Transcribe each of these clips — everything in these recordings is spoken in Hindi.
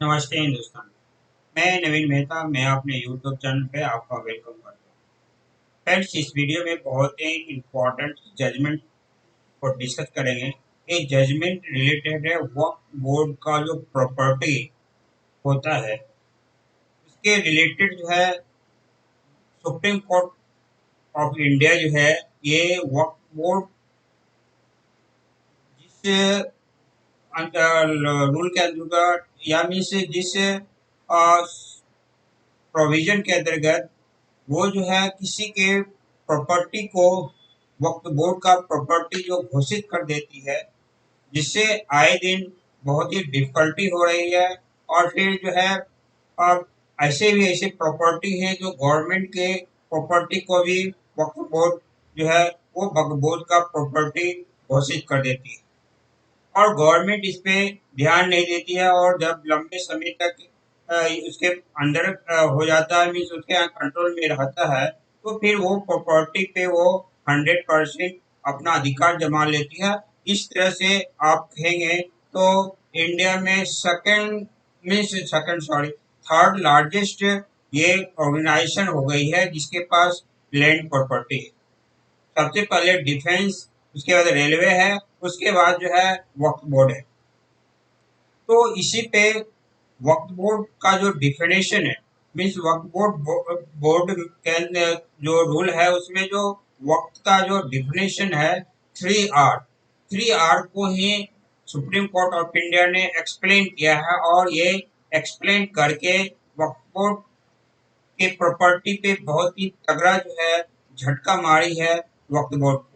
नमस्ते हिंदुस्तान। मैं नवीन मेहता। मैं अपने यूट्यूब चैनल पे आपका वेलकम करता हूँ। फ्रेंड्स, इस वीडियो में बहुत ही इम्पोर्टेंट जजमेंट को डिस्कस करेंगे। ये जजमेंट रिलेटेड है वक्फ बोर्ड का जो प्रॉपर्टी होता है उसके रिलेटेड जो है सुप्रीम कोर्ट ऑफ इंडिया जो है ये वक्फ बोर्ड जिस रूल के अंतर्गत या मीन्स जिस प्रोविजन के अंतर्गत वो जो है किसी के प्रॉपर्टी को वक्फ बोर्ड का प्रॉपर्टी जो घोषित कर देती है, जिससे आए दिन बहुत ही डिफिकल्टी हो रही है। और फिर जो है अब ऐसे भी ऐसे प्रॉपर्टी हैं जो गवर्नमेंट के प्रॉपर्टी को भी वक्फ बोर्ड जो है वो वक्फ बोर्ड का प्रॉपर्टी घोषित कर देती है और गवर्नमेंट इस पे ध्यान नहीं देती है। और जब लंबे समय तक अ, उसके अंदर हो जाता है, मीन्स उसके कंट्रोल में रहता है, तो फिर वो प्रॉपर्टी पे वो 100% अपना अधिकार जमा लेती है। इस तरह से आप कहेंगे तो इंडिया में second means second sorry third largest ये ऑर्गेनाइजेशन हो गई है जिसके पास लैंड प्रॉपर्टी है। सबसे पहले डिफेंस, उसके बाद रेलवे है, उसके बाद जो है वक्फ बोर्ड है। तो इसी पे वक्फ बोर्ड का जो डिफिनेशन है, मीन्स वक्फ बोर्ड के अंदर जो रूल है उसमें जो वक्त का जो डिफिनेशन है 3R, 3R को ही सुप्रीम कोर्ट ऑफ इंडिया ने एक्सप्लेन किया है। और ये एक्सप्लेन करके वक्फ बोर्ड के प्रॉपर्टी पे बहुत ही तगड़ा जो है झटका मारी है वक्फ बोर्ड को।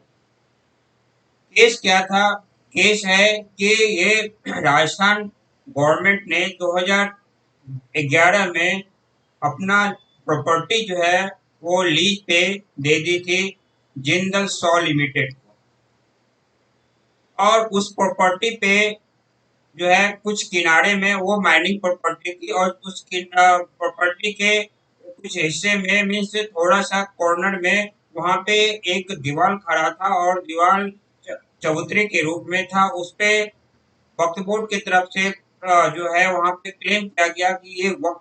केस क्या था? केस है कि ये राजस्थान गवर्नमेंट ने 2011 में अपना प्रॉपर्टी जो है वो लीज पे दे दी थी जिंदल सॉ लिमिटेड को। और उस प्रॉपर्टी पे जो है कुछ किनारे में वो माइनिंग प्रॉपर्टी थी और उस प्रॉपर्टी के कुछ हिस्से में मीन्स थोड़ा सा कॉर्नर में वहां पे एक दीवार खड़ा था और दीवार चबूतरे के रूप में था। उस पे वक्फ बोर्ड की तरफ से जो है वहां पे क्लेम किया गया कि ये वक्फ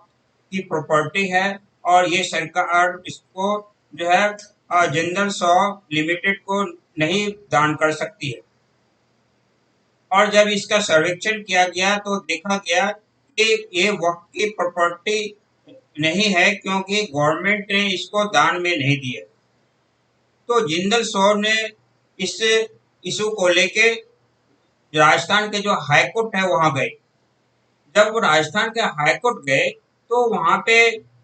की प्रॉपर्टी है और ये सरकार इसको जो है जिंदल सॉ लिमिटेड को नहीं दान कर सकती है। और जब इसका सर्वेक्षण किया गया तो देखा गया कि ये वक्त की प्रॉपर्टी नहीं है क्योंकि गवर्नमेंट ने इसको दान में नहीं दिया। तो जिंदल सौर ने इस इशू को लेके राजस्थान के जो हाई कोर्ट है वहां गए। जब वो राजस्थान के हाई कोर्ट गए तो वहां पे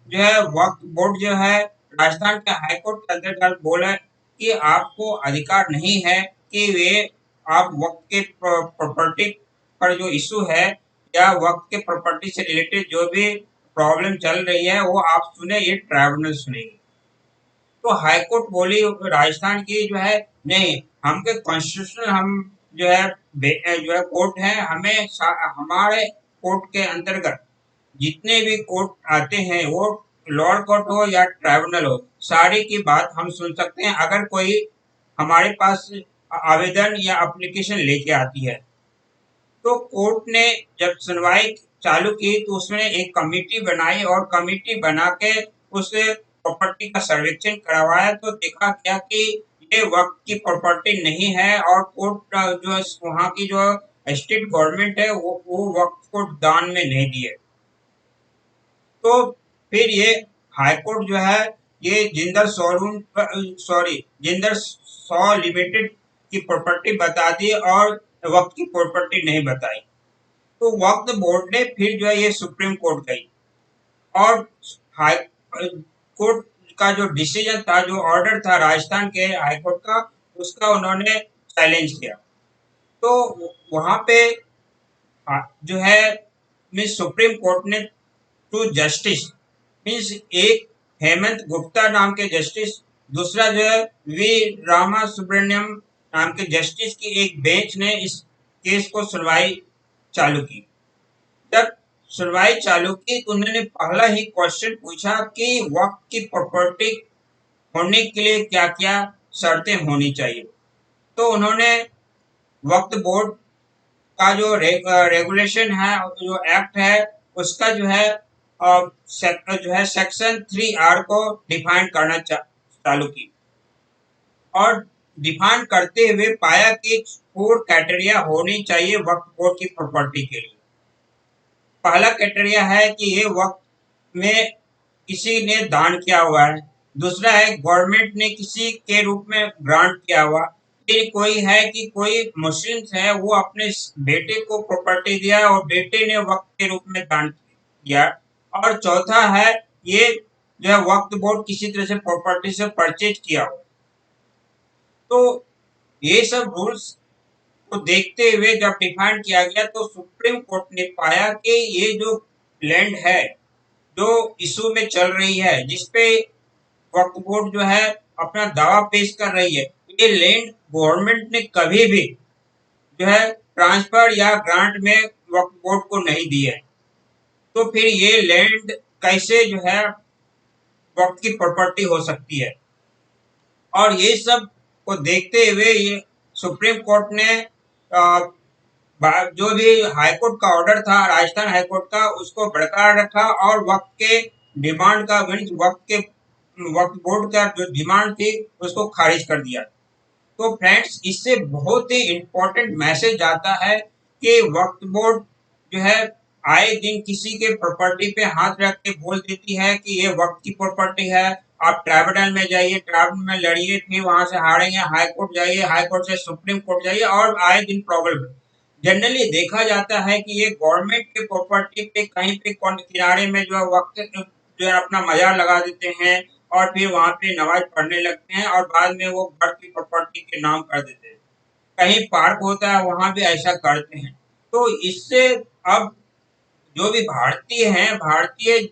जो है वक्फ बोर्ड जो है राजस्थान के हाई कोर्ट के अंतर्गत बोला कि आपको अधिकार नहीं है कि वे आप वक्त के प्रॉपर्टी पर जो इशू है या वक्त के प्रॉपर्टी से रिलेटेड जो भी प्रॉब्लम चल रही है वो आप सुने, ये ट्राइब्यूनल सुनेगी। तो हाई कोर्ट बोली राजस्थान की जो है नहीं, हम के कॉन्स्टिट्यूशनल हम जो है जो है कोर्ट है, हमें हमारे कोर्ट के अंतर्गत जितने भी कोर्ट आते हैं वो लोअर कोर्ट हो या ट्राइब्यूनल हो, सारी की बात हम सुन सकते हैं अगर कोई हमारे पास आवेदन या एप्लीकेशन लेके आती है। तो कोर्ट ने जब सुनवाई चालू की तो उसने एक कमेटी बनाई और कमेटी बना के उस प्रॉपर्टी का सर्वेक्षण करवाया तो देखा गया कि ये वक्त की प्रॉपर्टी नहीं है और कोर्ट जो वहाँ की जो स्टेट गवर्नमेंट है वो वक्त को दान में नहीं दिए। तो फिर ये हाई कोर्ट जो है ये Jindal showroom sorry Jindal saw limited की प्रॉपर्टी बता दी और वक्त की प्रॉपर्टी नहीं बताई। तो वक्त बोर्ड ने फिर जो है ये सुप्रीम कोर्ट गई और हाई कोर्ट का जो डिसीजन था, जो ऑर्डर था राजस्थान के हाई कोर्ट का, उसका उन्होंने चैलेंज किया। तो वहां पे जो है मीन्स सुप्रीम कोर्ट ने टू जस्टिस मीन्स एक हेमंत गुप्ता नाम के जस्टिस, दूसरा जो है वी रामा सुब्रमण्यम नाम के जस्टिस की एक बेंच ने इस केस को सुनवाई चालू की। जब सुनवाई चालू की तो उन्होंने पहला ही क्वेश्चन पूछा कि वक्त की प्रॉपर्टी होने के लिए क्या क्या शर्तें होनी चाहिए। तो उन्होंने वक्त बोर्ड का जो रेगुलेशन है, जो एक्ट है उसका जो है सेक्शन 3R को डिफाइन करना चालू की, और डिफाइन करते हुए पाया कि 4 क्राइटेरिया होनी चाहिए वक्फ बोर्ड की प्रॉपर्टी के लिए। पहला क्राइटेरिया है कि ये वक्त में किसी ने दान किया हुआ है। दूसरा है गवर्नमेंट ने किसी के रूप में ग्रांट किया हुआ। फिर कोई है कि कोई मुस्लिम्स है वो अपने बेटे को प्रॉपर्टी दिया और बेटे ने वक्त के रूप में दान किया। और चौथा है ये जो है वक्फ बोर्ड किसी तरह से प्रॉपर्टी से परचेज किया हो। तो ये सब रूल्स को देखते हुए जब डिफाइन किया गया तो सुप्रीम कोर्ट ने पाया कि ये जो लैंड है जो इशू में चल रही है, जिसपे वक्फ बोर्ड जो है अपना दावा पेश कर रही है, ये लैंड गवर्नमेंट ने कभी भी जो है ट्रांसफर या ग्रांट में वक्फ बोर्ड को नहीं दी है। तो फिर ये लैंड कैसे जो है वक्फ की प्रॉपर्टी हो सकती है? और ये सब को देखते हुए ये सुप्रीम कोर्ट ने जो भी हाईकोर्ट का ऑर्डर था राजस्थान हाईकोर्ट का, उसको बरकरार रखा और वक्त के डिमांड का वक्त बोर्ड का जो डिमांड थी उसको खारिज कर दिया। तो फ्रेंड्स, इससे बहुत ही इम्पोर्टेंट मैसेज आता है कि वक्त बोर्ड जो है आए दिन किसी के प्रॉपर्टी पे हाथ रख के बोल देती है कि ये वक्त की प्रॉपर्टी है, आप ट्राइब्यूनल में जाइए, ट्राइब्यूनल में लड़िए, फिर वहां से हारेंगे हाई कोर्ट जाइए, हाई कोर्ट से सुप्रीम कोर्ट जाइए, और आए दिन प्रॉब्लम। जनरली देखा जाता है कि ये गवर्नमेंट के प्रॉपर्टी पे कहीं पे किनारे में जो है वक्त जो है अपना मजा लगा देते हैं और फिर वहां पे नमाज पढ़ने लगते हैं और बाद में वो घर की प्रॉपर्टी के नाम कर देते हैं। कहीं पार्क होता है वहां भी ऐसा करते हैं। तो इससे अब जो भी भारतीय हैं, भारतीय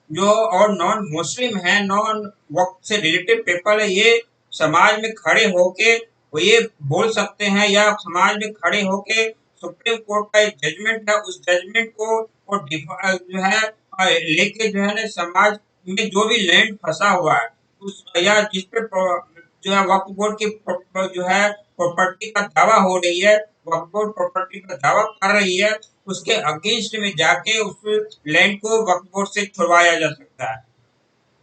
जो और नॉन मुस्लिम है, नॉन वक्त से रिलेटेड पीपल है, ये समाज में खड़े होके वो ये बोल सकते हैं या समाज में खड़े होके सुप्रीम कोर्ट का एक जजमेंट है उस जजमेंट को और जो है लेके जो है ना समाज में जो भी लैंड फंसा हुआ है उस या जिस पे जो है वक्फ बोर्ड की जो है प्रॉपर्टी का दावा हो रही है, वक्फ बोर्ड प्रॉपर्टी का दावा कर रही है, उसके अगेंस्ट में जाके उस लैंड को वक्फ बोर्ड से छुड़वाया जा सकता है।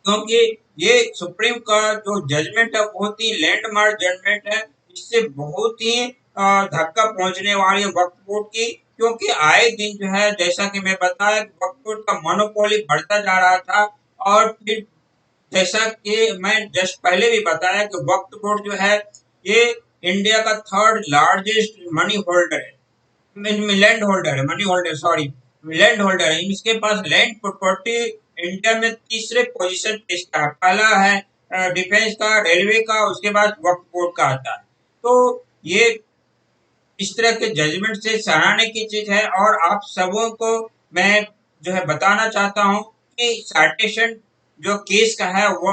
क्योंकि ये सुप्रीम का जो जजमेंट है बहुत ही लैंडमार्क जजमेंट है। इससे बहुत ही धक्का पहुंचने वाली है वक्फ बोर्ड की, क्योंकि आए दिन जो है जैसा कि मैं बताया वक्फ बोर्ड का मोनोपोली बढ़ता जा रहा था। और फिर जैसा कि मैं जस्ट पहले भी बताया कि वक्फ बोर्ड जो है ये इंडिया का थर्ड लार्जेस्ट मनी होल्डर है, लैंड होल्डर है, money holder sorry, land holder है। इसके पास लैंड प्रॉपर्टी इंडिया में तीसरे पोजीशन पे इसका है। पहला है डिफेंस का, रेलवे का, उसके बाद वक्फ बोर्ड का आता है। तो ये इस तरह के जजमेंट से सराहने की चीज है। और आप सबों को मैं जो है बताना चाहता हूँ कि साइटेशन जो केस का है वो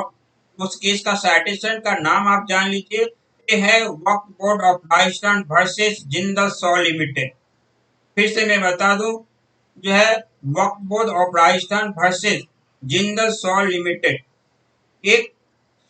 उस केस का साइटेशन का नाम आप जान लीजिए। ये है Waqf board of Rajasthan versus Jindal saw limited. फिर से मैं बता दूं, जो है Waqf board of Rajasthan versus Jindal saw limited. एक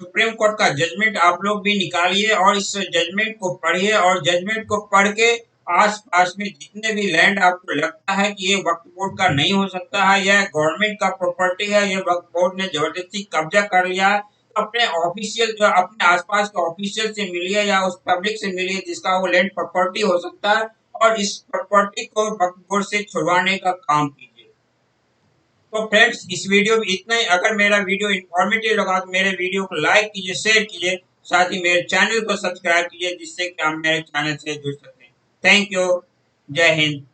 सुप्रीम कोर्ट का जजमेंट आप लोग भी निकालिए और इस जजमेंट को पढ़िए, और जजमेंट को पढ़ के आस पास में जितने भी लैंड आपको लगता है कि ये वक्फ बोर्ड का नहीं हो सकता है, यह गवर्नमेंट का प्रॉपर्टी है, ये वक्फ बोर्ड ने जबरदस्ती कब्जा कर लिया है, तो अपने ऑफिशियल जो अपने आसपास के ऑफिशियल से मिलिए या उस पब्लिक से मिलिए जिसका वो लैंड प्रॉपर्टी हो सकता है, और इस प्रॉपर्टी को वक्फ बोर्ड से छुड़वाने का काम कीजिए। तो फ्रेंड्स, इस वीडियो में इतना ही। अगर मेरा वीडियो इन्फॉर्मेटिव लगा तो मेरे वीडियो को लाइक कीजिए, शेयर कीजिए, साथ ही मेरे चैनल को सब्सक्राइब कीजिए जिससे कि आप मेरे चैनल से जुड़ सकते हैं। Thank you. जय हिंद।